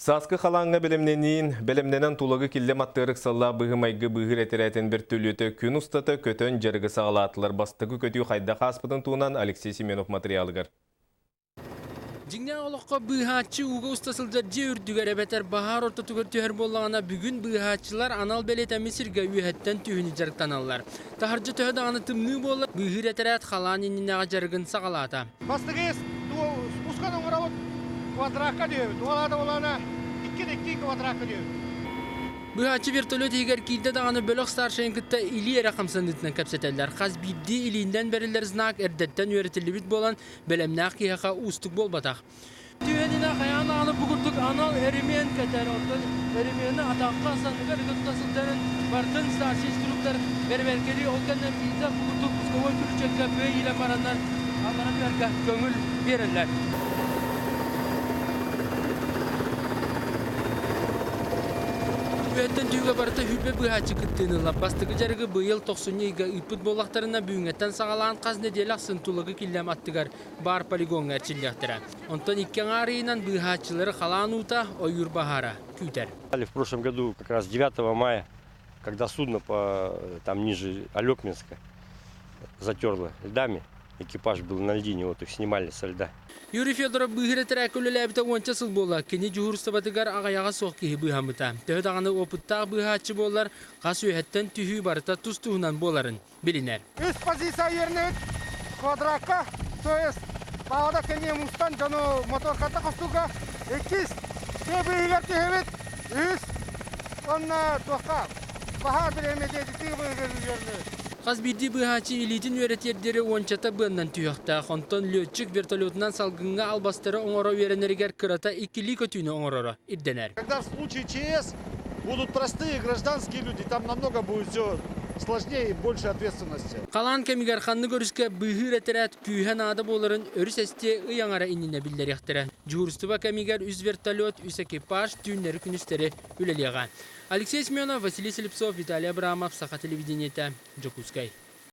Саскы халанга белемненен тулагы киллем аттырык салла быгымайгы быгыр этеретен бір түліті күн ұстаты көтөн жарғы сағалатылар бастығы көтүү қайда қаспыдың туынан Алексей Семенов материалыгар. Жиңне олыққа быхатчы уға ұстасылдар же үрдігер әбәтер бағар орта түгір түйір болағына бүгін быхатчылар анал белет әмесірге үйәттен түйіні жарықтан алылар. Тахаржы түйіді аны тымны болы быгыр әтерет халан енінеға жарғын сағалата. Бастығы спускан оңырауыт квадракка дүйөбіт. Олады олана 2 квадракка дүйөбіт. Быхатчы вертолет егер кейді дағаны бөлік старшайын күтті или әрі қамсандытынан көпсетелер. Қаз бидді илиінден бәрілер знак әрдеттен өретілі біт болан бәлемнақ кейіға ұстық бол батақ. Түйедіне қаян аны бұғырдық анал әремен кәтер олды. Әремені атаққа санығар үгіттасылдарын бартын старшай структар бәрбәркері олғаннан бейді бұғырдық ұсқовой күрчекке бөй елі мараннан аларын өргі көңіл берілер. Үйеттен түйге барыта хүлбе бұйхачы күттініла. Бастығы жарығы бұйыл 90-ға үппіт болақтарына бүйіңеттен сағалаған қаз неделі ақсын тұлығы киллем аттығар бар полигон әрчілдіқтірі. Онтан иккен арыйынан бұйхачылары қалан ұта ойыр бағара күйтер. В прошлом году, как раз 9 мая, когда судно там ниже Алекминска затерло льдами, экипаж был на льдине, вот их снимали со льда. Юрий Федоров бұйхірі тірәкілі ләбіті онча сыл болы. Кені жүгірісті батығар ағаяға соқ кейі бұйхамыта. Төхі дағаны опыттағы бұйхатшы болар, қас өйәттен түйі барыта тұстығынан боларын білінер. Үз позиция ерінет квадракка, то есть бағада кәне мұстан жаны мотор қата қостуға 2 бұйығар түйемет, үз онна тоққа баға бір емедеді түйі бұйығар ерінет. Қаз бидді бұйхатшы елейтін өретердері ончата бұннан түйіқта. Қонтон летчик вертолетынан салғынға албастары оңыра веренергер кырата икили көтүйіні оңырары ирденер. Когда в случае ЧС будут простые гражданские люди, там намного будет все сложнее и больше ответственности. Қалан кемигер қанны көріске бұйхыр әтерәт күйген ады боларын өріс әсте ұяңара иніне білдер яқтыры. Жүгірістіба кемигер үз вертолет, үз экипаж, түйіндері күністері үлелеға. Алексей Семенов, Василий Слепцов, Виталий Абрамов, Саха телевидениеті, Джокускай.